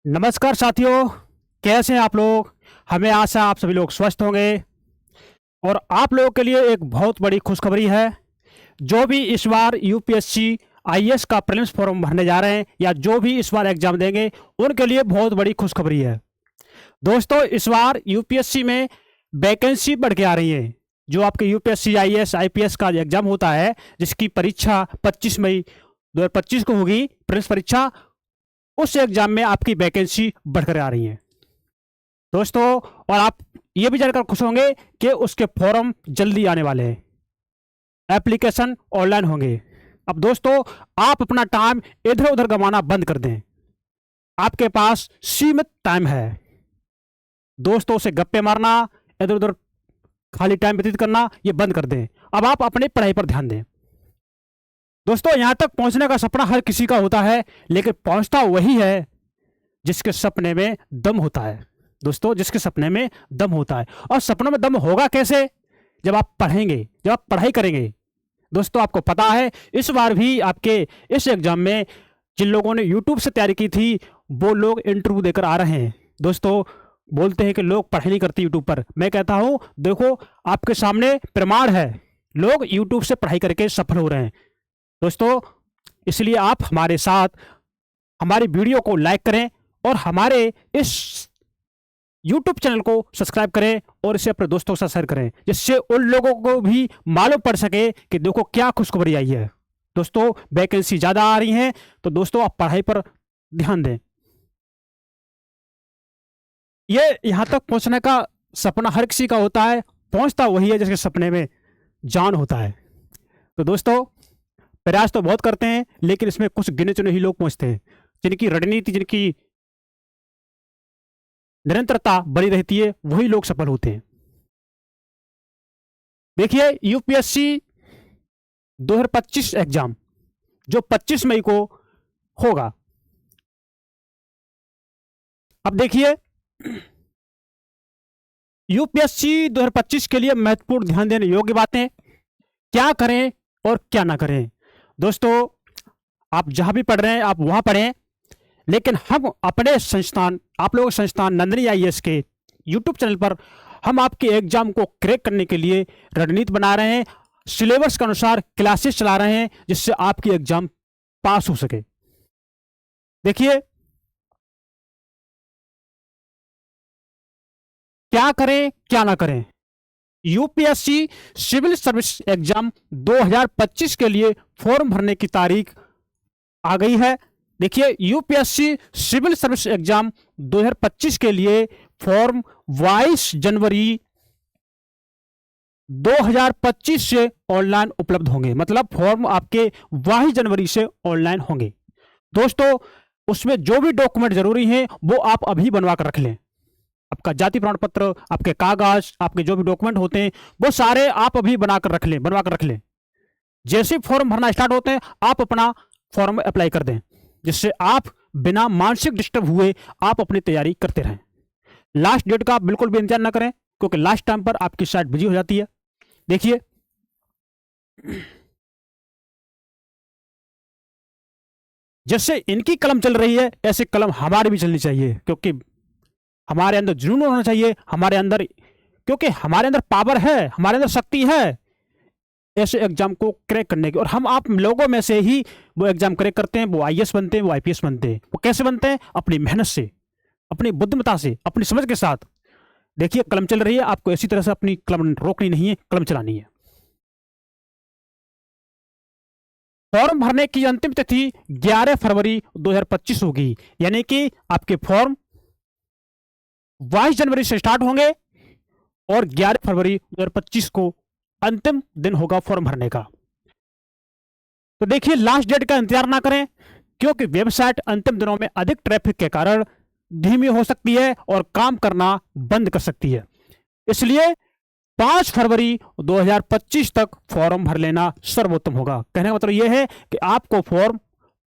नमस्कार साथियों, कैसे हैं आप लोग। हमें आशा है आप सभी लोग स्वस्थ होंगे। और आप लोगों के लिए एक बहुत बड़ी खुशखबरी है। जो भी इस बार यूपीएससी आईएएस का प्रीलिम्स फॉर्म भरने जा रहे हैं या जो भी इस बार एग्जाम देंगे उनके लिए बहुत बड़ी खुशखबरी है। दोस्तों, इस बार यूपीएससी में वैकेंसी बढ़ के आ रही है। जो आपके यूपीएससी आईएएस आईपीएस का एग्जाम होता है, जिसकी परीक्षा 25 मई 2025 को होगी, प्रीलिम्स परीक्षा, उस एग्जाम में आपकी वैकेंसी बढ़कर आ रही है दोस्तों। और आप ये भी जानकर खुश होंगे कि उसके फॉर्म जल्दी आने वाले हैं, एप्लीकेशन ऑनलाइन होंगे। अब दोस्तों, आप अपना टाइम इधर उधर गंवाना बंद कर दें। आपके पास सीमित टाइम है। दोस्तों से गप्पे मारना, इधर उधर खाली टाइम व्यतीत करना, ये बंद कर दें। अब आप अपनी पढ़ाई पर ध्यान दें। दोस्तों, यहां तक पहुंचने का सपना हर किसी का होता है, लेकिन पहुंचता वही है जिसके सपने में दम होता है। दोस्तों, जिसके सपने में दम होता है। और सपनों में दम होगा कैसे? जब आप पढ़ेंगे, जब आप पढ़ाई करेंगे। दोस्तों, आपको पता है इस बार भी आपके इस एग्जाम में जिन लोगों ने यूट्यूब से तैयारी की थी वो लोग इंटरव्यू देकर आ रहे हैं। दोस्तों, बोलते हैं कि लोग पढ़ाई नहीं करते यूट्यूब पर। मैं कहता हूं, देखो, आपके सामने प्रमाण है, लोग यूट्यूब से पढ़ाई करके सफल हो रहे हैं। दोस्तों, इसलिए आप हमारे साथ हमारी वीडियो को लाइक करें और हमारे इस YouTube चैनल को सब्सक्राइब करें और इसे अपने दोस्तों के साथ शेयर करें, जिससे उन लोगों को भी मालूम पड़ सके कि देखो क्या खुशखबरी आई है। दोस्तों, वैकेंसी ज़्यादा आ रही हैं, तो दोस्तों आप पढ़ाई पर ध्यान दें। ये यहाँ तक पहुँचने का सपना हर किसी का होता है, पहुँचता वही है जिसके सपने में जान होता है। तो दोस्तों, प्रयास तो बहुत करते हैं, लेकिन इसमें कुछ गिने चुने ही लोग पहुँचते हैं, जिनकी रणनीति, जिनकी निरंतरता बनी रहती है, वही लोग सफल होते हैं। देखिए, यूपीएससी 2025 एग्जाम जो 25 मई को होगा। अब देखिए, यूपीएससी 2025 के लिए महत्वपूर्ण ध्यान देने योग्य बातें क्या करें और क्या ना करें। दोस्तों, आप जहां भी पढ़ रहे हैं आप वहां पढ़ें, लेकिन हम अपने संस्थान, आप लोगों के संस्थान नंदिनी आईएएस के यूट्यूब चैनल पर हम आपके एग्जाम को क्रैक करने के लिए रणनीति बना रहे हैं, सिलेबस के अनुसार क्लासेस चला रहे हैं, जिससे आपकी एग्जाम पास हो सके। देखिए, क्या करें क्या ना करें। यूपीएससी सिविल सर्विस एग्जाम 2025 के लिए फॉर्म भरने की तारीख आ गई है। देखिए, यूपीएससी सिविल सर्विस एग्जाम 2025 के लिए फॉर्म 22 जनवरी 2025 से ऑनलाइन उपलब्ध होंगे। मतलब फॉर्म आपके 22 जनवरी से ऑनलाइन होंगे। दोस्तों, उसमें जो भी डॉक्यूमेंट जरूरी हैं वो आप अभी बनवा कर रख लें। आपका जाति प्रमाण पत्र, आपके कागज, आपके जो भी डॉक्यूमेंट होते हैं वो सारे आप अभी बनाकर रख लें, बनवा कर रख लें। जैसे फॉर्म भरना स्टार्ट होते हैं आप अपना फॉर्म अप्लाई कर दें, जिससे आप बिना मानसिक डिस्टर्ब हुए आप अपनी तैयारी करते रहें। लास्ट डेट का बिल्कुल भी इंतजार ना करें, क्योंकि लास्ट टाइम पर आपकी साइट बिजी हो जाती है। देखिए, जैसे इनकी कलम चल रही है ऐसे कलम हमारी भी चलनी चाहिए, क्योंकि हमारे अंदर जुनून होना चाहिए, हमारे अंदर, क्योंकि हमारे अंदर पावर है, हमारे अंदर शक्ति है ऐसे एग्जाम को क्रैक करने की। और हम आप लोगों में से ही वो एग्जाम क्रैक करते हैं, वो आईएएस बनते हैं, वो आईपीएस बनते हैं। वो कैसे बनते हैं? अपनी मेहनत से, अपनी बुद्धिमत्ता से, अपनी समझ के साथ। देखिए, कलम चल रही है, आपको इसी तरह से अपनी कलम रोकनी नहीं है, कलम चलानी है। फॉर्म भरने की अंतिम तिथि 11 फरवरी 2025 होगी, यानी कि आपके फॉर्म 22 जनवरी से स्टार्ट होंगे और 11 फरवरी 2025 को अंतिम दिन होगा फॉर्म भरने का। तो देखिए, लास्ट डेट का इंतजार ना करें, क्योंकि वेबसाइट अंतिम दिनों में अधिक ट्रैफिक के कारण धीमी हो सकती है और काम करना बंद कर सकती है। इसलिए 5 फरवरी 2025 तक फॉर्म भर लेना सर्वोत्तम होगा। कहने का मतलब यह है कि आपको फॉर्म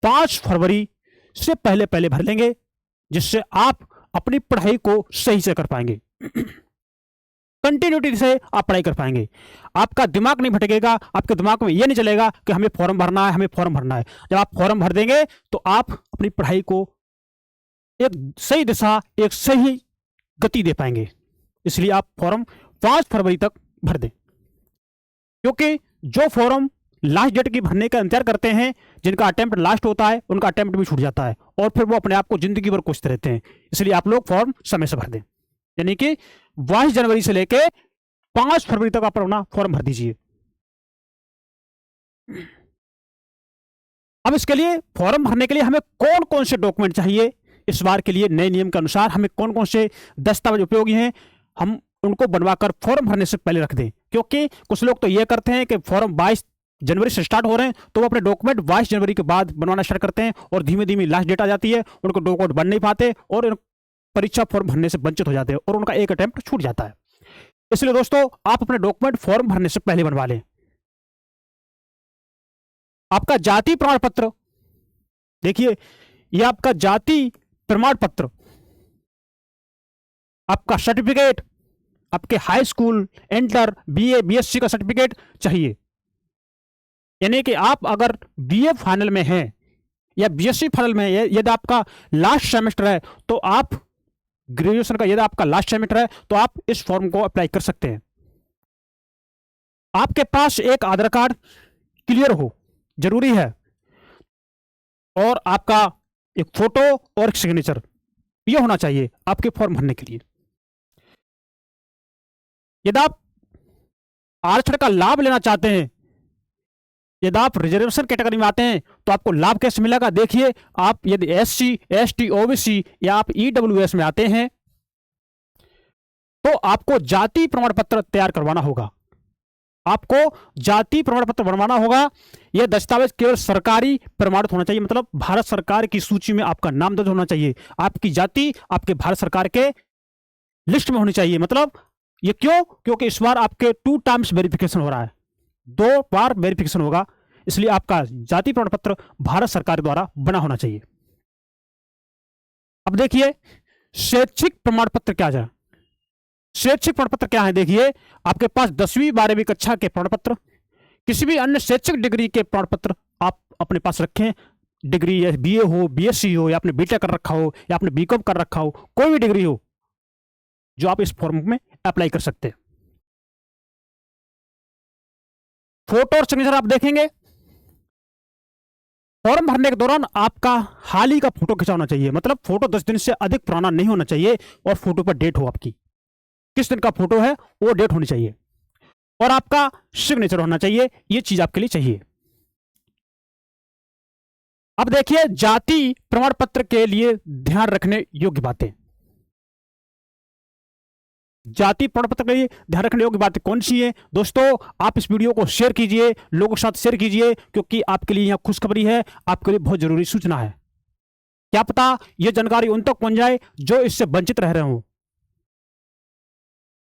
5 फरवरी से पहले पहले भर लेंगे, जिससे आप अपनी पढ़ाई को सही से कर पाएंगे, कंटिन्यूटी से आप पढ़ाई कर पाएंगे। आपका दिमाग नहीं भटकेगा, आपके दिमाग में यह नहीं चलेगा कि हमें फॉर्म भरना है, हमें फॉर्म भरना है। जब आप फॉर्म भर देंगे तो आप अपनी पढ़ाई को एक सही दिशा, एक सही गति दे पाएंगे। इसलिए आप फॉर्म 5 फरवरी तक भर दें, क्योंकि जो फॉर्म लास्ट डेट की भरने का इंतजार करते हैं, जिनका अटेम्प्ट लास्ट होता है, उनका अटेम्प्ट भी छूट जाता है और फिर वो अपने आप को जिंदगी भर कोसते रहते हैं। इसलिए आप लोग फॉर्म समय से भर दें, यानी कि 22 जनवरी से लेके 5 फरवरी तक आप अपना फॉर्म भर दीजिए। अब इसके लिए, फॉर्म भरने के लिए हमें कौन कौन से डॉक्यूमेंट चाहिए, इस बार के लिए नए नियम के अनुसार हमें कौन कौन से दस्तावेज उपयोगी हैं, हम उनको बनवाकर फॉर्म भरने से पहले रख दें। क्योंकि कुछ लोग तो ये करते हैं कि फॉर्म 22 जनवरी से स्टार्ट हो रहे हैं, तो वो अपने डॉक्यूमेंट 22 जनवरी के बाद बनवाना स्टार्ट करते हैं और धीमे धीमे लास्ट डेट आ जाती है, उनको डॉक्यूमेंट बन नहीं पाते और परीक्षा फॉर्म भरने से वंचित हो जाते हैं और उनका एक अटेम्प्ट छूट जाता है। इसलिए दोस्तों, आप अपने डॉक्यूमेंट फॉर्म भरने से पहले बनवा लें। आपका जाति प्रमाण पत्र, देखिए ये आपका जाति प्रमाण पत्र, आपका सर्टिफिकेट, आपके high school, inter, BA, BSc का सर्टिफिकेट चाहिए। यानी कि आप अगर बीए फाइनल में हैं या बीएससी फाइनल में है, यदि आपका लास्ट सेमेस्टर है तो आप ग्रेजुएशन का, यदि आपका लास्ट सेमेस्टर है तो आप इस फॉर्म को अप्लाई कर सकते हैं। आपके पास एक आधार कार्ड क्लियर हो, जरूरी है, और आपका एक फोटो और एक सिग्नेचर ये होना चाहिए आपके फॉर्म भरने के लिए। यदि आप आरक्षण का लाभ लेना चाहते हैं, यदि आप रिजर्वेशन कैटेगरी में आते हैं तो आपको लाभ कैसे मिलेगा, देखिए आप यदि एससी, एसटी, ओबीसी या आप ईडब्ल्यूएस में आते हैं तो आपको जाति प्रमाण पत्र तैयार करवाना होगा। आपको जाति प्रमाण पत्र बनवाना होगा। यह दस्तावेज केवल सरकारी प्रमाणित होना चाहिए, मतलब भारत सरकार की सूची में आपका नाम दर्ज होना चाहिए, आपकी जाति आपके भारत सरकार के लिस्ट में होनी चाहिए। मतलब ये क्यों? क्योंकि इस बार आपके 2 टाइम्स वेरिफिकेशन हो रहा है, 2 बार वेरिफिकेशन होगा, इसलिए आपका जाति प्रमाण पत्र भारत सरकार द्वारा बना होना चाहिए। अब देखिए शैक्षिक प्रमाण पत्र क्या है। शैक्षिक प्रमाण पत्र क्या है, देखिए आपके पास 10वीं 12वीं कक्षा के प्रमाण पत्र, किसी भी अन्य शैक्षिक डिग्री के प्रमाण पत्र आप अपने पास रखें। डिग्री या बीए हो, बीएससी हो, या आपने बीटेक कर रखा हो, या आपने बीकॉम कर रखा हो, कोई भी डिग्री हो जो आप इस फॉर्म में अप्लाई कर सकते हैं। फोटो और सिग्नेचर आप देखेंगे, फॉर्म भरने के दौरान आपका हाल ही का फोटो खिंचा होना चाहिए, मतलब फोटो 10 दिन से अधिक पुराना नहीं होना चाहिए और फोटो पर डेट हो, आपकी किस दिन का फोटो है वो डेट होनी चाहिए, और आपका सिग्नेचर होना चाहिए। ये चीज आपके लिए चाहिए। अब देखिए जाति प्रमाण पत्र के लिए ध्यान रखने योग्य बातें। जाति प्रमाण पत्र के लिए ध्यान रखने योग्य बातें कौन सी है दोस्तों? आप इस वीडियो को शेयर कीजिए, लोगों के साथ शेयर कीजिए, क्योंकि आपके लिए यह खुशखबरी है, आपके लिए बहुत जरूरी सूचना है। क्या पता यह जानकारी उन तक पहुंच जाए जो इससे वंचित रह रहे हों।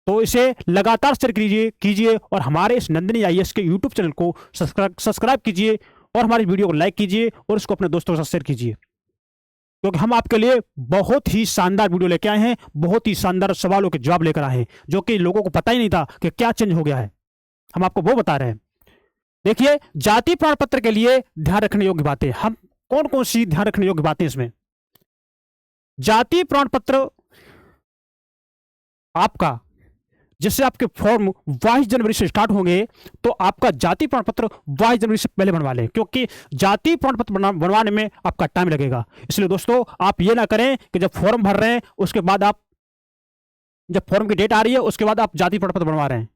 तो इसे लगातार शेयर कीजिए और हमारे इस नंदिनी आईएएस के यूट्यूब चैनल को सब्सक्राइब कीजिए और हमारी वीडियो को लाइक कीजिए और इसको अपने दोस्तों के साथ शेयर कीजिए, क्योंकि हम आपके लिए बहुत ही शानदार वीडियो लेके आए हैं, बहुत ही शानदार सवालों के जवाब लेकर आए हैं, जो कि लोगों को पता ही नहीं था कि क्या चेंज हो गया है, हम आपको वो बता रहे हैं। देखिए जाति प्रमाण पत्र के लिए ध्यान रखने योग्य बातें, हम कौन कौन सी ध्यान रखने योग्य बातें इसमें। जाति प्रमाण पत्र आपका, जैसे आपके फॉर्म 22 जनवरी से स्टार्ट होंगे तो आपका जाति प्रमाण पत्र 22 जनवरी से पहले बनवा लें, क्योंकि जाति प्रमाण पत्र बनवाने में आपका टाइम लगेगा। इसलिए दोस्तों आप ये ना करें कि जब फॉर्म भर रहे हैं उसके बाद आप, जब फॉर्म की डेट आ रही है उसके बाद आप जाति प्रमाण पत्र बनवा रहे हैं,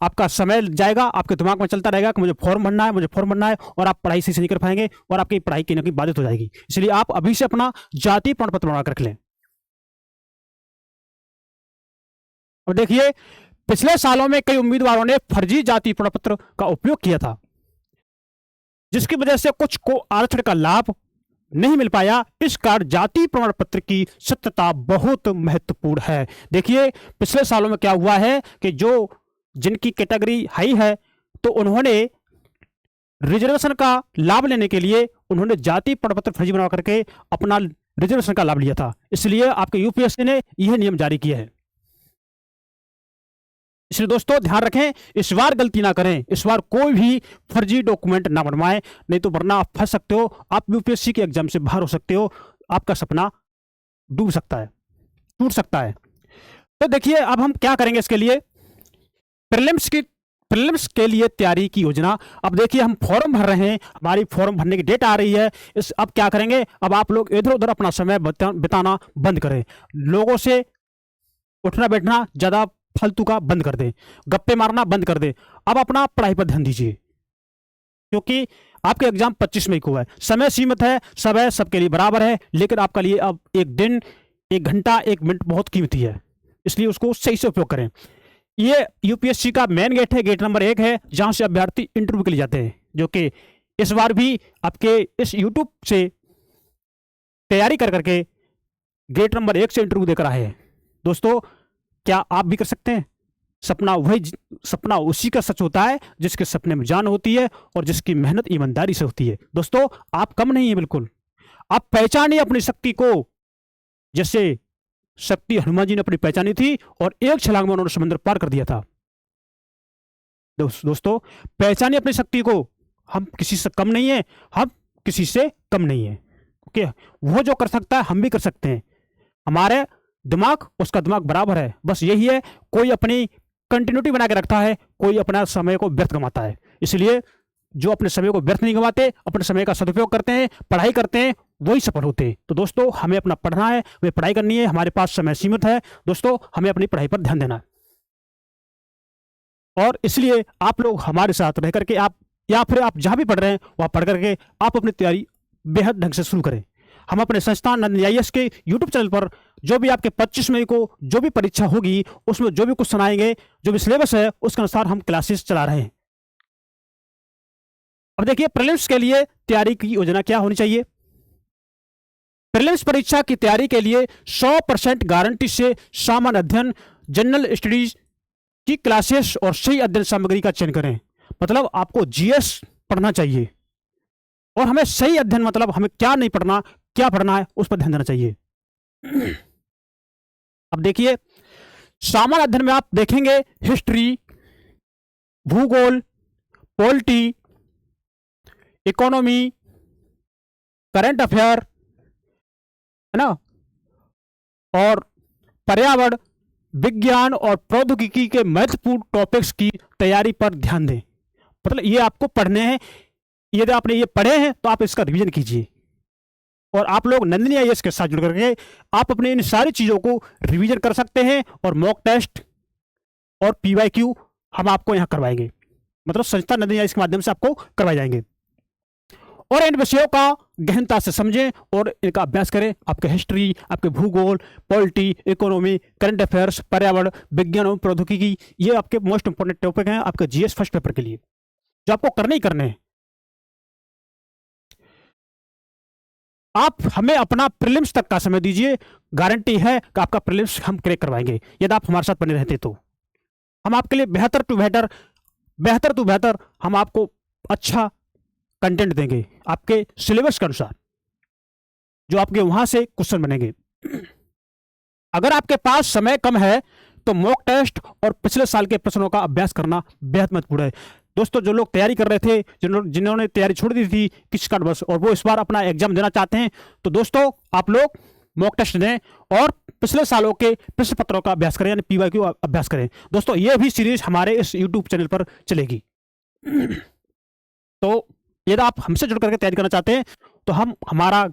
आपका समय जाएगा, आपके दिमाग में चलता रहेगा कि मुझे फॉर्म भरना है, मुझे फॉर्म भरना है, और आप पढ़ाई से नहीं कर पाएंगे और आपकी पढ़ाई कहीं ना कहीं बाधित हो जाएगी। इसलिए आप अभी से अपना जाति प्रमाण पत्र बनवा कर रख लें। और देखिए पिछले सालों में कई उम्मीदवारों ने फर्जी जाति प्रमाण पत्र का उपयोग किया था, जिसकी वजह से कुछ को आरक्षण का लाभ नहीं मिल पाया। इस कारण जाति प्रमाण पत्र की सत्यता बहुत महत्वपूर्ण है। देखिए पिछले सालों में क्या हुआ है कि जो जिनकी कैटेगरी हाई है तो उन्होंने रिजर्वेशन का लाभ लेने के लिए उन्होंने जाति प्रमाण पत्र फर्जी बना करके अपना रिजर्वेशन का लाभ लिया था। इसलिए आपके यूपीएससी ने यह नियम जारी किया है। इसलिए दोस्तों ध्यान रखें, इस बार गलती ना करें, इस बार कोई भी फर्जी डॉक्यूमेंट ना बनवाएं, नहीं तो वरना आप फंस सकते हो, आप यूपीएससी के एग्जाम से बाहर हो सकते हो, आपका सपना डूब सकता है, टूट सकता है। तो देखिए अब हम क्या करेंगे इसके लिए, प्रीलिम्स के लिए तैयारी की योजना। अब देखिए हम फॉर्म भर रहे हैं, हमारी फॉर्म भरने की डेट आ रही है। इस अब क्या करेंगे, अब आप लोग इधर उधर अपना समय बिताना बंद करें, लोगों से उठना बैठना ज़्यादा फालतू का बंद कर दें, गप्पे मारना बंद कर दें। अब अपना पढ़ाई पर ध्यान दीजिए, क्योंकि आपके एग्जाम 25 मई को है, समय सीमित है, समय सबके लिए बराबर है, लेकिन आपके लिए अब एक दिन, एक घंटा, एक मिनट बहुत कीमती है, इसलिए उसको सही से उपयोग करें। ये यूपीएससी का मेन गेट है, गेट नंबर 1 है, जहां से अभ्यर्थी इंटरव्यू के लिए जाते हैं, जो कि इस बार भी आपके इस यूट्यूब से तैयारी कर करके गेट नंबर 1 से इंटरव्यू देकर आए हैं। दोस्तों क्या आप भी कर सकते हैं? सपना उसी का सच होता है जिसके सपने में जान होती है और जिसकी मेहनत ईमानदारी से होती है। दोस्तों आप कम नहीं है, बिल्कुल आप पहचानिए अपनी शक्ति को, जैसे शक्ति हनुमान जी ने अपनी पहचानी थी और एक छलांग में उन्होंने समुद्र पार कर दिया था। दोस्तों पहचानिए अपनी शक्ति को, हम किसी से कम नहीं है, हम किसी से कम नहीं है। ओके, वो जो कर सकता है हम भी कर सकते हैं, हमारे दिमाग उसका दिमाग बराबर है, बस यही है कोई अपनी कंटिन्यूटी बना के रखता है, कोई अपना समय को व्यर्थ गंवाता है। इसलिए जो अपने समय को व्यर्थ नहीं गंवाते, अपने समय का सदुपयोग करते हैं, पढ़ाई करते हैं, वही सफल होते हैं। तो दोस्तों हमें अपना पढ़ना है, हमें पढ़ाई करनी है, हमारे पास समय सीमित है, दोस्तों हमें अपनी पढ़ाई पर ध्यान देना है। और इसलिए आप लोग हमारे साथ रह करके आप, या फिर आप जहां भी पढ़ रहे हैं वहां पढ़ करके आप अपनी तैयारी बेहद ढंग से शुरू करें। हम अपने संस्थान नंदनी IAS के यूट्यूब चैनल पर जो भी आपके 25 मई को जो भी परीक्षा होगी, उसमें जो भी कुछ सुनाएंगे, जो भी सिलेबस है उसके अनुसार हम क्लासेस चला रहे हैं। अब देखिए प्रीलिम्स के लिए तैयारी की योजना क्या होनी चाहिए। प्रीलिम्स परीक्षा की तैयारी के लिए 100% गारंटी से सामान्य अध्ययन, जनरल स्टडीज की क्लासेस और सही अध्ययन सामग्री का चयन करें। मतलब आपको GS पढ़ना चाहिए, और हमें सही अध्ययन मतलब हमें क्या नहीं पढ़ना, क्या पढ़ना है उस पर ध्यान देना चाहिए। अब देखिए सामान्य अध्ययन में आप देखेंगे हिस्ट्री, भूगोल, पॉलिटी, इकोनॉमी, करंट अफेयर, है ना, और पर्यावरण, विज्ञान और प्रौद्योगिकी के महत्वपूर्ण टॉपिक्स की तैयारी पर ध्यान दें। मतलब ये आपको पढ़ने हैं, यदि आपने ये पढ़े हैं तो आप इसका रिवीजन कीजिए, और आप लोग नंदिनी IAS के साथ जुड़ करके आप अपने इन सारी चीज़ों को रिवीजन कर सकते हैं, और मॉक टेस्ट और PYQ हम आपको यहाँ करवाएंगे, मतलब संस्था नंदिनी IAS के माध्यम से आपको करवाए जाएंगे। और इन विषयों का गहनता से समझें और इनका अभ्यास करें। आपके हिस्ट्री, आपके भूगोल, पॉलिटी, इकोनॉमी, करंट अफेयर्स, पर्यावरण, विज्ञान और प्रौद्योगिकी, ये आपके मोस्ट इंपोर्टेंट टॉपिक हैं आपके GS फर्स्ट पेपर के लिए, जो आपको करने ही करने हैं। आप हमें अपना प्रीलिम्स तक का समय दीजिए, गारंटी है कि आपका प्रीलिम्स हम क्रैक करवाएंगे यदि आप हमारे साथ बने रहते। तो हम आपके लिए बेहतर टू बेहतर हम आपको अच्छा कंटेंट देंगे आपके सिलेबस के अनुसार, जो आपके वहां से क्वेश्चन बनेंगे। अगर आपके पास समय कम है तो मॉक टेस्ट और पिछले साल के प्रश्नों का अभ्यास करना बेहद महत्वपूर्ण है। दोस्तों जो लोग तैयारी कर रहे थे, जिन्होंने तैयारी छोड़ दी थी किसी कारणवश, और वो इस बार अपना एग्जाम देना चाहते हैं, तो दोस्तों आप लोग मॉक टेस्ट दें और पिछले सालों के प्रश्न पत्रों का अभ्यास करें, यानी PYQ अभ्यास करें। दोस्तों ये भी सीरीज हमारे इस यूट्यूब चैनल पर चलेगी। तो यदि आप हमसे जुड़ करके तैयारी करना चाहते हैं तो हमारा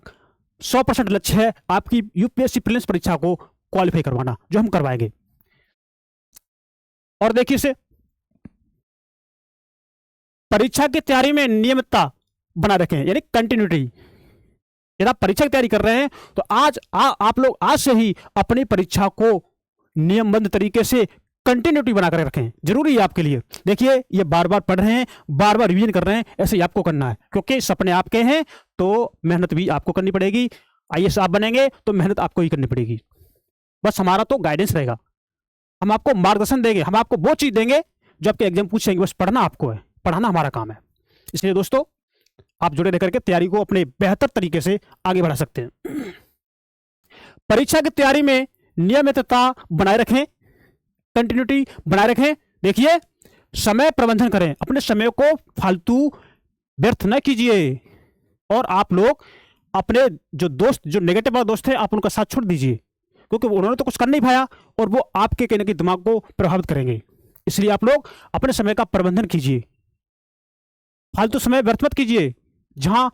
100% लक्ष्य है आपकी UPSC प्रीलिम्स परीक्षा को क्वालिफाई करवाना, जो हम करवाएंगे। और देखिए इसे परीक्षा की तैयारी में नियमितता बना रखें, यानी कंटिन्यूटी। यदि आप परीक्षा की तैयारी कर रहे हैं तो आप लोग आज से ही अपनी परीक्षा को नियमबद्ध तरीके से कंटिन्यूटी बनाकर रखें, जरूरी है आपके लिए। देखिए ये बार बार पढ़ रहे हैं, बार बार रिवीजन कर रहे हैं, ऐसे ही आपको करना है, क्योंकि सपने आपके हैं तो मेहनत भी आपको करनी पड़ेगी। IAS आप बनेंगे तो मेहनत आपको ही करनी पड़ेगी। बस हमारा तो गाइडेंस रहेगा, हम आपको मार्गदर्शन देंगे, हम आपको वो चीज देंगे जो आपके एग्जाम पूछेंगे, बस पढ़ना आपको है, पढ़ाना हमारा काम है। इसलिए दोस्तों आप जुड़े रह करके तैयारी को अपने बेहतर तरीके से आगे बढ़ा सकते हैं। परीक्षा की तैयारी में नियमितता बनाए रखें, कंटिन्यूटी बनाए रखें। देखिए समय प्रबंधन करें, अपने समय को फालतू व्यर्थ न कीजिए, और आप लोग अपने जो दोस्त, जो नेगेटिव वाले दोस्त थे, आप उनका साथ छोड़ दीजिए, क्योंकि उन्होंने तो कुछ कर नहीं पाया और वो आपके कहने के दिमाग को प्रभावित करेंगे। इसलिए आप लोग अपने समय का प्रबंधन कीजिए, फालतू समय व्यर्थ मत कीजिए। जहां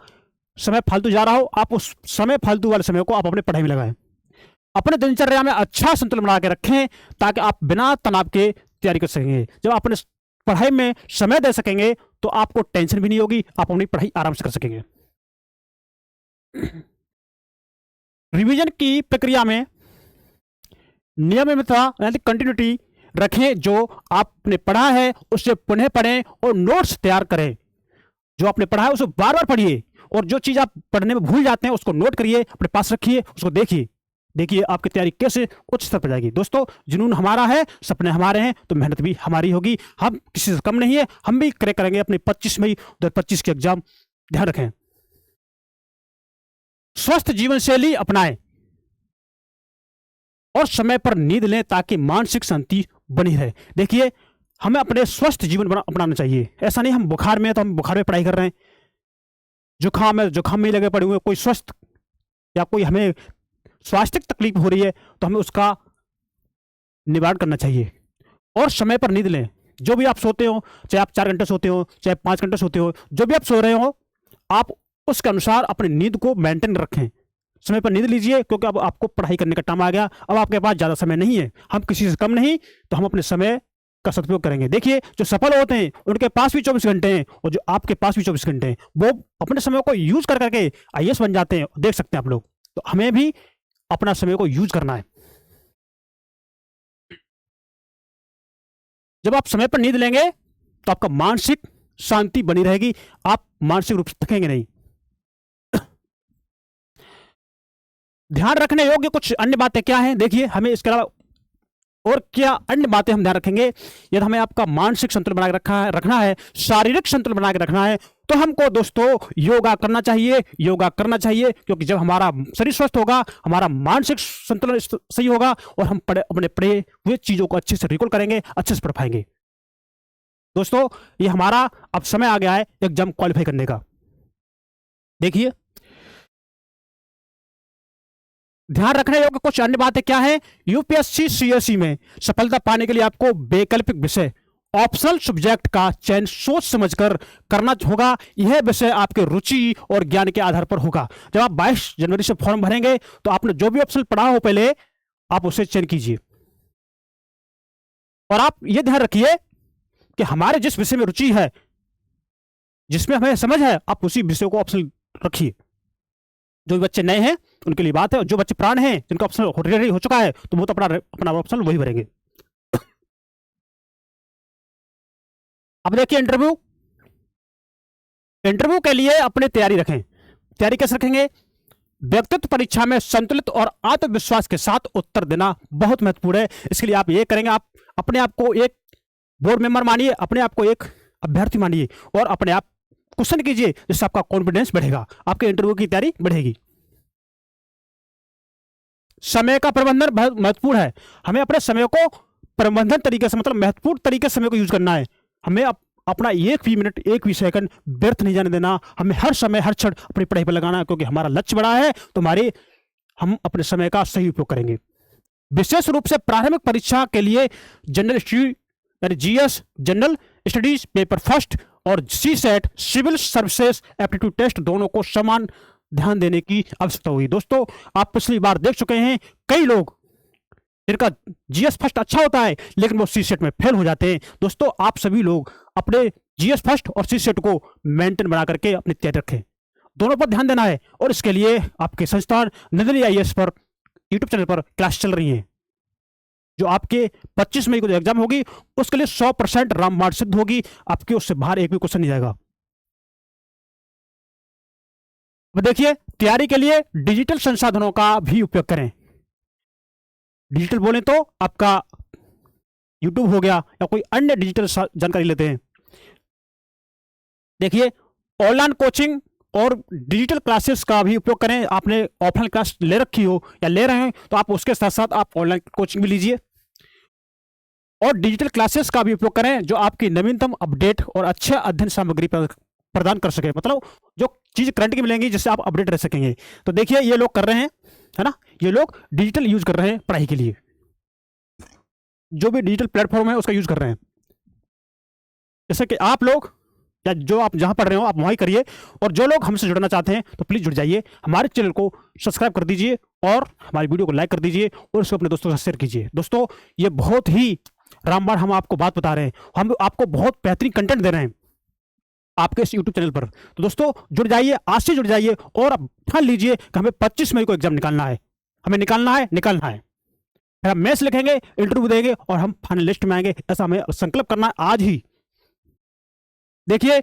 समय फालतू जा रहा हो, आप उस समय फालतू वाले समय को आप अपने पढ़ाई में लगाएं। अपने दिनचर्या में अच्छा संतुलन बना के रखें, ताकि आप बिना तनाव के तैयारी कर सकेंगे। जब आप अपने पढ़ाई में समय दे सकेंगे तो आपको टेंशन भी नहीं होगी, आप अपनी पढ़ाई आराम से कर सकेंगे। रिवीजन की प्रक्रिया में नियमितता यानी कंटिन्यूटी रखें। जो आपने पढ़ा है उससे पुनः पढ़ें और नोट्स तैयार करें। जो आपने पढ़ा है उसे बार बार पढ़िए, और जो चीज आप पढ़ने में भूल जाते हैं उसको नोट करिए, अपने पास रखिए, उसको देखिए। देखिए आपकी तैयारी कैसे उच्च स्तर पर जाएगी। दोस्तों, जुनून हमारा है, सपने हमारे हैं, तो मेहनत भी हमारी होगी। हम किसी से कम नहीं है, हम भी क्रैक करेंगे अपनी 25 मई 2025 के एग्जाम। ध्यान रखें। स्वस्थ जीवन शैली अपनाएं और समय पर नींद लें, ताकि मानसिक शांति बनी रहे। देखिए, हमें अपने स्वस्थ जीवन अपनाना चाहिए। ऐसा नहीं हम बुखार में है तो हम बुखार में पढ़ाई कर रहे हैं, जुकाम है जुकाम में लगे पड़े हुए। कोई स्वस्थ या कोई हमें स्वास्थ्य तकलीफ हो रही है तो हमें उसका निवारण करना चाहिए। और समय पर नींद लें। जो भी आप सोते हो, चाहे आप 4 घंटे सोते हो, चाहे 5 घंटे सोते हो, जो भी आप सो रहे हो, आप उसके अनुसार अपनी नींद को मेंटेन रखें। समय पर नींद लीजिए, क्योंकि अब आपको पढ़ाई करने का टाइम आ गया। अब आपके पास ज़्यादा समय नहीं है, हम किसी से कम नहीं, तो हम अपने समय का सदुपयोग करेंगे। देखिए, जो सफल होते हैं उनके पास भी 24 घंटे हैं, और जो आपके पास भी 24 घंटे हैं, वो अपने समय को यूज कर करके IAS बन जाते हैं। देख सकते हैं आप लोग। तो हमें भी अपना समय को यूज करना है। जब आप समय पर नींद लेंगे तो आपका मानसिक शांति बनी रहेगी, आप मानसिक रूप से थकेंगे नहीं। ध्यान रखने योग्य कुछ अन्य बातें क्या हैं? देखिए, हमें इसके अलावा और क्या अन्य बातें हम ध्यान रखेंगे। यदि हमें आपका मानसिक संतुलन बना के रखना है, शारीरिक संतुलन बना के रखना है, तो हमको दोस्तों योगा करना चाहिए। योगा करना चाहिए, क्योंकि जब हमारा शरीर स्वस्थ होगा, हमारा मानसिक संतुलन सही होगा, और हम अपने पढ़े हुए चीजों को अच्छे से रिकॉल करेंगे, अच्छे से पढ़ पाएंगे। दोस्तों, ये हमारा अब समय आ गया है एग्जाम क्वालिफाई करने का। देखिए, ध्यान रखने योग्य कुछ अन्य बातें क्या है। यूपीएससी CSE में सफलता पाने के लिए आपको वैकल्पिक विषय, ऑप्शनल सब्जेक्ट का चयन सोच समझकर करना होगा। यह विषय आपके रुचि और ज्ञान के आधार पर होगा। जब आप 22 जनवरी से फॉर्म भरेंगे तो आपने जो भी ऑप्शन पढ़ा हो पहले, आप उसे चयन कीजिए। और आप यह ध्यान रखिए कि हमारे जिस विषय में रुचि है, जिसमें हमें समझ है, आप उसी विषय को ऑप्शन रखिए। जो भी बच्चे नए हैं उनके लिए बात है, और जो बच्चे पुराने हैं, जिनका ऑप्शन ऑलरेडी हो चुका है, तो वो तो अपना ऑप्शन वही भरेंगे। अब देखिए, इंटरव्यू के लिए अपनी तैयारी रखें। तैयारी कैसे रखेंगे? व्यक्तित्व परीक्षा में संतुलित और आत्मविश्वास के साथ उत्तर देना बहुत महत्वपूर्ण है। इसके लिए आप ये करेंगे, आप अपने आप को एक बोर्ड मेंबर मानिए, अपने आप को एक अभ्यर्थी मानिए, और अपने आप क्वेश्चन कीजिए, जिससे आपका कॉन्फिडेंस बढ़ेगा, आपके इंटरव्यू की तैयारी बढ़ेगी। समय का प्रबंधन बहुत महत्वपूर्ण है। हमें अपने समय को प्रबंधन तरीके से, मतलब महत्वपूर्ण तरीके से समय को यूज करना है। हमें अपना एक भी मिनट, एक भी सेकंड व्यर्थ नहीं जाने देना। हमें हर समय, हर क्षण अपनी पढ़ाई पर लगाना है, क्योंकि हमारा लक्ष्य बड़ा है। तो हम अपने समय का सही उपयोग करेंगे। विशेष रूप से प्राथमिक परीक्षा के लिए जनरल स्टडी यानी GS general studies paper first और CSET civil services aptitude test दोनों को समान ध्यान देने की आवश्यकता होगी। दोस्तों, आप पिछली बार देख चुके हैं, कई लोग जिनका GS फर्स्ट अच्छा होता है लेकिन वो CSET में फेल हो जाते हैं। दोस्तों, आप सभी लोग अपने GS फर्स्ट और CSET को मेंटेन बना करके अपनी तैयारी रखें। दोनों पर ध्यान देना है, और इसके लिए आपके संस्थान नंदिनी IAS पर YouTube चैनल पर क्लास चल रही है। जो आपके 25 मई को जो एग्जाम होगी, उसके लिए 100% रामबाण सिद्ध होगी। आपके उससे बाहर एक भी क्वेश्चन नहीं जाएगा। देखिए, तैयारी के लिए डिजिटल संसाधनों का भी उपयोग करें। डिजिटल बोले तो आपका YouTube हो गया, या कोई अन्य डिजिटल जानकारी लेते हैं। देखिए, ऑनलाइन कोचिंग और डिजिटल क्लासेस का भी उपयोग करें। आपने ऑफलाइन क्लास ले रखी हो या ले रहे हैं, तो आप उसके साथ साथ आप ऑनलाइन कोचिंग भी लीजिए, और डिजिटल क्लासेस का भी उपयोग करें, जो आपकी नवीनतम अपडेट और अच्छे अध्ययन सामग्री प्रदान कर सके, मतलब जो चीज़ करंट की मिलेंगी जिससे आप अपडेट रह सकेंगे। तो देखिए ये लोग कर रहे हैं, है ना, ये लोग डिजिटल यूज कर रहे हैं पढ़ाई के लिए, जो भी डिजिटल प्लेटफॉर्म है उसका यूज कर रहे हैं। जैसे कि आप लोग या जो आप जहां पढ़ रहे हो आप वहीं करिए, और जो लोग हमसे जुड़ना चाहते हैं तो प्लीज जुड़ जाइए, हमारे चैनल को सब्सक्राइब कर दीजिए और हमारी वीडियो को लाइक कर दीजिए और इसको अपने दोस्तों के साथ शेयर कीजिए। दोस्तों ये बहुत ही रामबाण हम आपको बात बता रहे हैं, हम आपको बहुत बेहतरीन कंटेंट दे रहे हैं आपके इस यूट्यूब चैनल पर। तो दोस्तों जुड़ जाइए, आज से जुड़ जाइए और अब ठान लीजिए कि हमें 25 मई को एग्जाम निकालना है, हमें निकालना है, निकालना है। फिर हम मेंस लिखेंगे, इंटरव्यू देंगे और हम फाइनल लिस्ट में आएंगे, ऐसा हमें संकल्प करना है आज ही। देखिए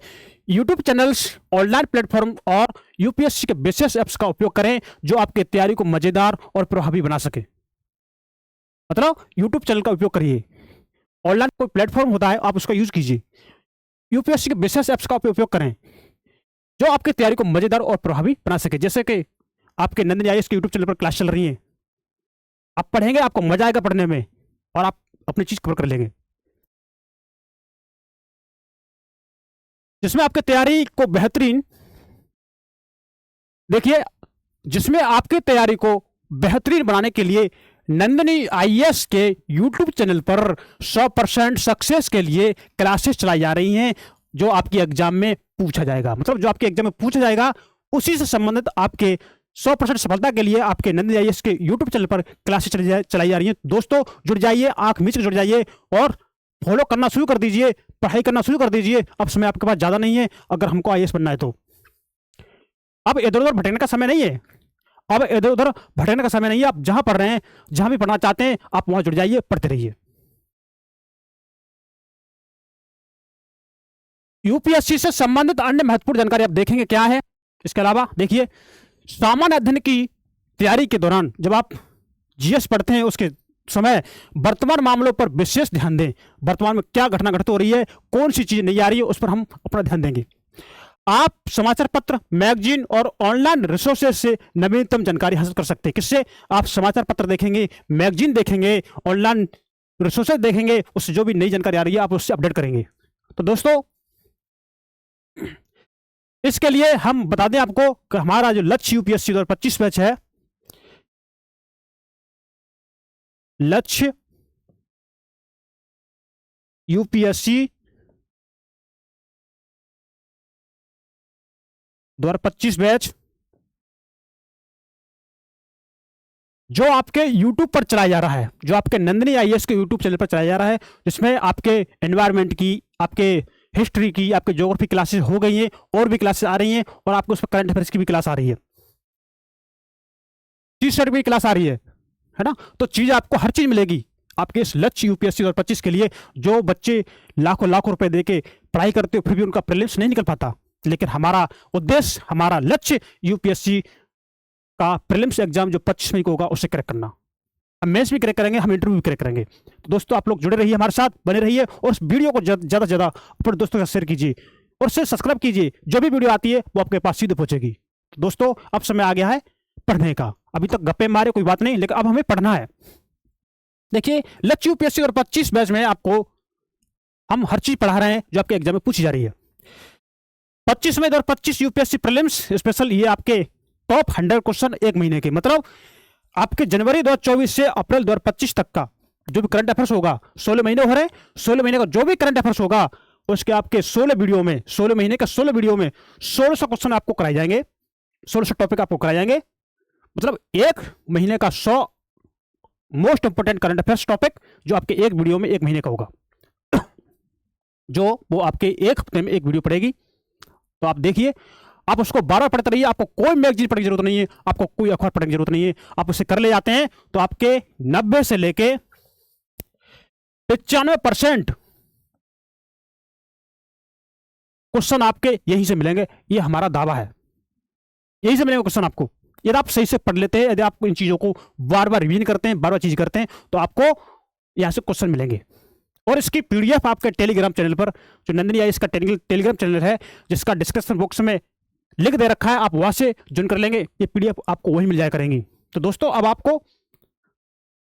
यूट्यूब चैनल्स, ऑनलाइन प्लेटफॉर्म और यूपीएससी के बेसिस ऐप्स का उपयोग करें जो आपकी तैयारी को मजेदार और प्रभावी बना सके। मतलब यूट्यूब चैनल का उपयोग करिए, ऑनलाइन कोई प्लेटफॉर्म होता है आप उसका यूज कीजिए, यूपीएससी के बेसिस ऐप्स का उपयोग करें जो आपकी तैयारी को मजेदार और प्रभावी बना सके। जैसे कि आपके नंदनी आईएएस के यूट्यूब चैनल पर क्लास चल रही है, आप पढ़ेंगे, आपको मजा आएगा पढ़ने में और आप अपनी चीज कवर कर लेंगे, जिसमें आपकी तैयारी को बेहतरीन, देखिए जिसमें आपकी तैयारी को बेहतरीन बनाने के लिए नंदनी आईएएस के यूट्यूब चैनल पर 100% सक्सेस के लिए क्लासेस चलाई जा रही हैं, जो आपके एग्जाम में पूछा जाएगा, मतलब जो आपके एग्जाम में पूछा जाएगा उसी से संबंधित आपके 100% सफलता के लिए आपके नंदनी आईएएस के यूट्यूब चैनल पर क्लासेस चलाई जा रही हैं। दोस्तों जुड़ जाइए, आंख मीच के जुड़ जाइए और फॉलो करना शुरू कर दीजिए, पढ़ाई करना शुरू कर दीजिए। अब समय आपके पास ज्यादा नहीं है अगर हमको आईएएस बनना है तो। अब इधर उधर भटकने का समय नहीं है, अब इधर उधर भटकने का समय नहीं है। आप जहां पढ़ रहे हैं, जहां भी पढ़ना चाहते हैं, आप वहां जुड़ जाइए, पढ़ते रहिए। यूपीएससी से संबंधित अन्य महत्वपूर्ण जानकारी आप देखेंगे क्या है। इसके अलावा देखिए सामान्य अध्ययन की तैयारी के दौरान जब आप जीएस पढ़ते हैं उसके समय वर्तमान मामलों पर विशेष ध्यान दें। वर्तमान में क्या घटना घटित हो रही है, कौन सी चीज नहीं आ रही है, उस पर हम अपना ध्यान देंगे। आप समाचार पत्र, मैगजीन और ऑनलाइन रिसोर्सेज से नवीनतम जानकारी हासिल कर सकते हैं। किससे? आप समाचार पत्र देखेंगे, मैगजीन देखेंगे, ऑनलाइन रिसोर्सेज देखेंगे, उससे जो भी नई जानकारी आ रही है आप उससे अपडेट करेंगे। तो दोस्तों इसके लिए हम बता दें आपको कि हमारा जो लक्ष्य यूपीएससी 2025 बैच है, लक्ष्य यूपीएससी 2025 बैच जो आपके YouTube पर चलाया जा रहा है, जो आपके नंदनी आईएएस के YouTube चैनल पर चलाया जा रहा है, जिसमें आपके एनवायरनमेंट की, आपके हिस्ट्री की, आपके ज्योग्राफी क्लासेस हो गई हैं और भी क्लासेस आ रही हैं, और आपको उस पर करंट अफेयर्स की भी क्लास आ रही है, टी-शर्ट की क्लास आ रही है ना। तो चीज आपको हर चीज मिलेगी आपके इस लक्ष्य यूपीएससी 2025 के लिए। जो बच्चे लाखों लाखों रुपए देके पढ़ाई करते हो फिर भी उनका प्रीलिम्स नहीं निकल पाता, लेकिन हमारा उद्देश्य, हमारा लक्ष्य यूपीएससी का प्रीलिम्स एग्जाम जो 25 मई को होगा उसे क्रैक करना। हम मेंस भी क्रैक करेंगे, हम इंटरव्यू भी क्रैक करेंगे। तो दोस्तों आप लोग जुड़े रहिए, हमारे साथ बने रहिए और इस वीडियो को ज़्यादा से ज़्यादा अपने दोस्तों के साथ शेयर कीजिए और इसे सब्सक्राइब कीजिए। जो भी वीडियो आती है वो आपके पास सीधे पहुंचेगी। तो दोस्तों अब समय आ गया है पढ़ने का। अभी तक गप्पे मारे कोई बात नहीं, लेकिन अब हमें पढ़ना है। देखिए लक्ष्य यूपीएससी 2025 बैच में आपको हम हर चीज पढ़ा रहे हैं जो आपके एग्जाम में पूछी जा रही है। 25 मई 2025 यूपीएससी प्रीलिम्स स्पेशल, ये आपके टॉप 100 क्वेश्चन एक महीने के, मतलब आपके जनवरी 2024 से अप्रैल 2025 तक का जो भी करंट अफेयर्स होगा, 16 महीने हो रहे हैं, 16 महीने का जो भी करंट अफेयर्स होगा उसके आपके 16 वीडियो में, 16 महीने का 16 वीडियो में 1600 क्वेश्चन आपको कराए जाएंगे, 1600 टॉपिक आपको कराए जाएंगे। मतलब एक महीने का 100 most important current affairs topic जो आपके एक वीडियो में एक महीने का होगा, जो वो आपके एक हफ्ते में एक वीडियो पड़ेगी। तो आप देखिए, आप उसको बार-बार पढ़ते रहिए, आपको कोई मैगजीन पढ़ने की जरूरत नहीं है, आपको कोई अखबार पढ़ने की जरूरत नहीं है। आप उसे कर ले जाते हैं तो आपके 90 से लेके 95% क्वेश्चन आपके यहीं से मिलेंगे, ये हमारा दावा है। यहीं से मिलेंगे क्वेश्चन आपको, यदि आप सही से पढ़ लेते हैं, यदि आप इन चीजों को बार बार रिवीजन करते हैं, बार बार चीज करते हैं, तो आपको यहां से क्वेश्चन मिलेंगे। और इसकी पीडीएफ आपके टेलीग्राम चैनल पर, जो नंदनी आईएएस का टेलीग्राम चैनल है जिसका डिस्क्रिप्शन बॉक्स में लिंक दे रखा है, आप वहां से ज्वाइन कर लेंगे, ये पीडीएफ आपको वहीं मिल जाया करेंगी। तो दोस्तों अब आपको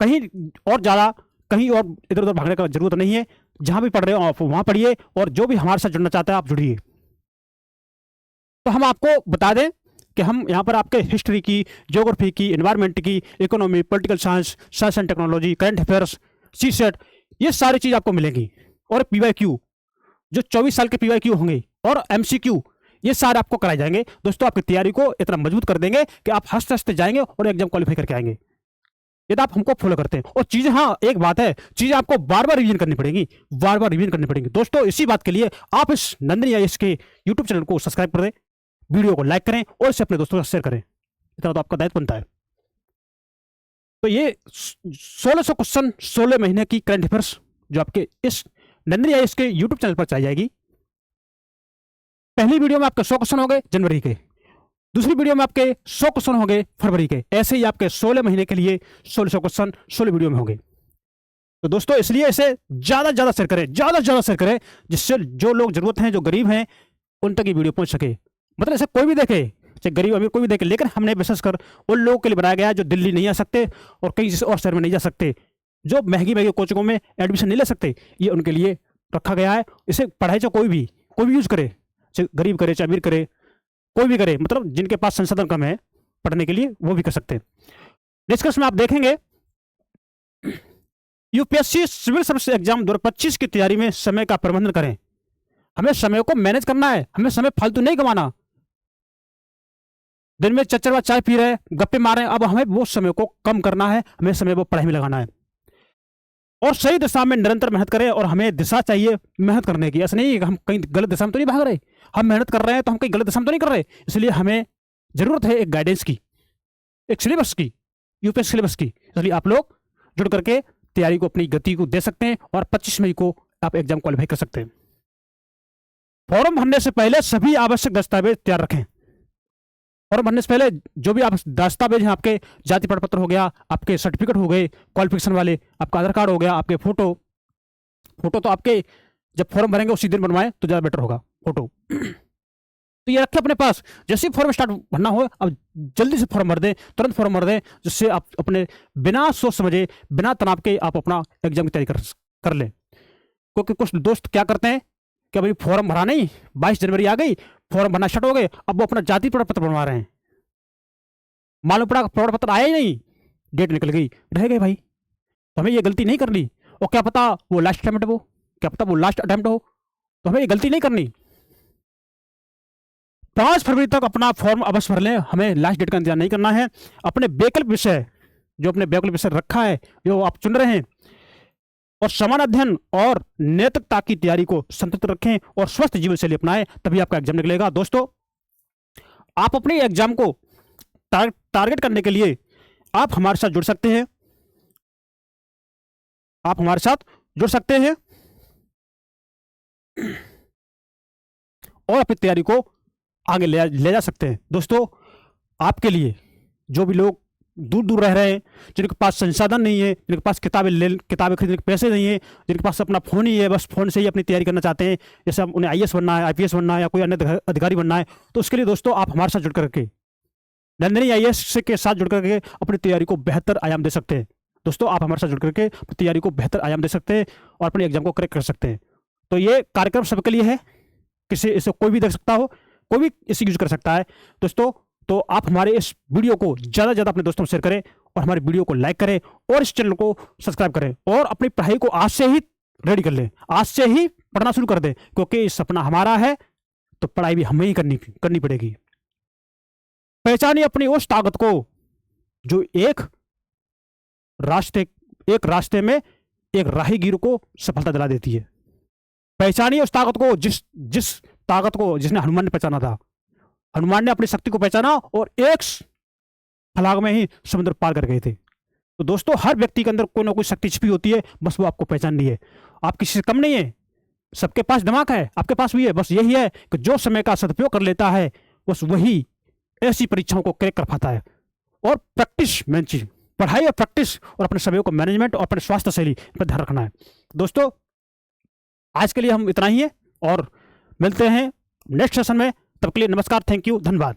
कहीं और ज्यादा, कहीं और इधर उधर भागने का जरूरत नहीं है। जहां भी पढ़ रहे हो आप वहां पढ़िए, और जो भी हमारे साथ जुड़ना चाहता है आप जुड़िए। तो हम आपको बता दें कि हम यहाँ पर आपके हिस्ट्री की, ज्योग्राफी की, एनवायरनमेंट की, economy, political science, science and technology, current affairs, CSAT, ये सारी चीज़ आपको मिलेंगी। और पीवाईक्यू, जो 24 साल के पीवाईक्यू होंगे, और एमसीक्यू, ये सारे आपको कराए जाएंगे। दोस्तों आपकी तैयारी को इतना मजबूत कर देंगे कि आप हंसते हंसते जाएंगे और एग्जाम क्वालिफाई करके आएंगे, यदि आप हमको फॉलो करते हैं। और चीज़ें, हाँ एक बात है, चीज़ें आपको बार बार रिवीजन करनी पड़ेगी, बार बार रिवीजन करनी पड़ेगी। दोस्तों इसी बात के लिए आप इस नंदनी आईएएस के यूट्यूब चैनल को सब्सक्राइब कर दें, वीडियो को लाइक करें और इसे अपने दोस्तों के साथ शेयर करें। इतना तो आपका दायित्व बनता है। तो ये 1600 क्वेश्चन 16 महीने की करंट अफेयर्स जो आपके इस नंदनी आईएएस के यूट्यूब चैनल पर चलाई जाएगी। पहली वीडियो में आपके 100 क्वेश्चन हो गए जनवरी के, दूसरी वीडियो में आपके 100 क्वेश्चन हो गए फरवरी के। ऐसे ही आपके 16 महीने के लिए 1600 क्वेश्चन 16 वीडियो में होंगे। तो दोस्तों इसलिए इसे ज्यादा ज्यादा शेयर करें, ज्यादा ज्यादा शेयर करें, जिससे जो लोग जरूरत हैं, जो गरीब हैं, उन तक ये वीडियो पहुंच सके। मतलब ऐसे कोई भी देखे, चाहे गरीब अमीर कोई भी देखे, लेकिन हमने विशेष कर उन लोगों के लिए बनाया गया है जो दिल्ली नहीं आ सकते और कहीं और शहर में नहीं जा सकते, जो महंगी महंगी कोचिंगों में एडमिशन नहीं ले सकते, ये उनके लिए रखा गया है। इसे पढ़ाई चाहे कोई भी यूज करे, चाहे गरीब करे चाहे अमीर करे, कोई भी करे, मतलब जिनके पास संसाधन कम है पढ़ने के लिए, वो भी कर सकते हैं। निष्कर्ष में आप देखेंगे, यूपीएससी सिविल सर्विस एग्जाम 2025 की तैयारी में समय का प्रबंधन करें। हमें समय को मैनेज करना है, हमें समय फालतू नहीं गंवाना। दिन में चच्चर चाय पी रहे, गप्पे मार रहे हैं, अब हमें वो समय को कम करना है, हमें समय वो पढ़ाई में लगाना है और सही दिशा में निरंतर मेहनत करें। और हमें दिशा चाहिए मेहनत करने की, ऐसा नहीं है कि हम कहीं गलत दिशा में तो नहीं भाग रहे, हम मेहनत कर रहे हैं तो हम कहीं गलत दिशा में तो नहीं कर रहे। इसलिए हमें जरूरत है एक गाइडेंस की, एक सिलेबस की, यूपीएससी सिलेबस की। इसलिए आप लोग जुड़ करके तैयारी को अपनी गति को दे सकते हैं और 25 मई को आप एग्जाम क्वालिफाई कर सकते हैं। फॉर्म भरने से पहले सभी आवश्यक दस्तावेज तैयार रखें। फॉर्म भरने से पहले जो भी आप दस्तावेज हैं, आपके जाति प्रमाण पत्र हो गया, आपके सर्टिफिकेट हो गए क्वालिफिकेशन वाले, आपका आधार कार्ड हो गया, आपके फोटो तो आपके जब फॉर्म भरेंगे उसी दिन बनवाएं तो ज़्यादा बेटर होगा फोटो। तो ये रखें अपने पास, जैसे ही फॉर्म स्टार्ट भरना हो अब जल्दी से फॉर्म भर दें, तुरंत फॉर्म भर दें, जिससे आप अपने बिना सोच समझे, बिना तनाव के आप अपना एग्जाम की तैयारी कर लें। क्योंकि कुछ दोस्त क्या करते हैं कि भाई फॉर्म भरा नहीं, 22 जनवरी आ गई, फॉर्म भरना स्टार्ट हो गए, अब वो अपना जाति प्रमाण पत्र बनवा रहे हैं, मालूम पड़ा प्रमाण पत्र आया ही नहीं, डेट निकल गई, रह गए भाई। तो हमें ये गलती नहीं करनी। और क्या पता वो लास्ट अटेम्प्ट हो, क्या पता वो लास्ट अटेम्प्ट हो, तो हमें ये गलती नहीं करनी। 5 फरवरी तक अपना फॉर्म अवश्य भर लें, हमें लास्ट डेट का इंतजार नहीं करना है। अपने वैकल्पिक विषय, जो अपने वैकल्पिक विषय रखा है, जो आप चुन रहे हैं, और समान अध्ययन और नैतिकता की तैयारी को संतुलित रखें और स्वस्थ जीवन शैली अपनाएं, तभी आपका एग्जाम निकलेगा। दोस्तों आप अपने एग्जाम को टारगेट करने के लिए आप हमारे साथ जुड़ सकते हैं, आप हमारे साथ जुड़ सकते हैं और अपनी तैयारी को आगे ले जा सकते हैं। दोस्तों आपके लिए जो भी लोग दूर दूर रह रहे हैं, जिनके पास संसाधन नहीं है, जिनके पास किताबें खरीदने के पैसे नहीं है, जिनके पास अपना फ़ोन ही है, बस फ़ोन से ही अपनी तैयारी करना चाहते हैं, जैसे उन्हें आईएएस बनना है, आईपीएस बनना है या कोई अन्य अधिकारी बनना है, तो उसके लिए दोस्तों आप हमारे साथ जुड़ करके, नंदनी आईएएस के साथ जुड़ करके अपनी तैयारी को बेहतर आयाम दे सकते हैं। दोस्तों आप हमारे साथ जुड़ करके तैयारी को बेहतर आयाम दे सकते हैं और अपने एग्जाम को क्रैक कर सकते हैं। तो ये कार्यक्रम सबके लिए है, इसे कोई भी देख सकता हो, कोई भी इसे यूज कर सकता है। दोस्तों तो आप हमारे इस वीडियो को ज़्यादा से ज़्यादा अपने दोस्तों में शेयर करें और हमारे वीडियो को लाइक करें और इस चैनल को सब्सक्राइब करें और अपनी पढ़ाई को आज से ही रेडी कर लें, आज से ही पढ़ना शुरू कर दें, क्योंकि सपना हमारा है तो पढ़ाई भी हमें ही करनी पड़ेगी। पहचानिए अपनी उस ताकत को जो एक रास्ते में एक राहगीर को सफलता दिला देती है। पहचानिए उस ताकत को जिस ताकत को जिसने हनुमान ने पहचाना था। हनुमान ने अपनी शक्ति को पहचाना और एक फलाग में ही समुद्र पार कर गए थे। तो दोस्तों हर व्यक्ति के अंदर कोई ना कोई शक्ति छिपी होती है, बस वो आपको पहचाननी है। आप किसी से कम नहीं है, सबके पास दिमाग है, आपके पास भी है। बस यही है कि जो समय का सदुपयोग कर लेता है बस वही ऐसी परीक्षाओं को क्रैक कर पाता है। और प्रैक्टिस मेन चीज, पढ़ाई और प्रैक्टिस और अपने समय को मैनेजमेंट और अपने स्वास्थ्य शैली पर ध्यान रखना है। दोस्तों आज के लिए हम इतना ही है और मिलते हैं नेक्स्ट सेशन में। तब के लिए नमस्कार, थैंक यू, धन्यवाद।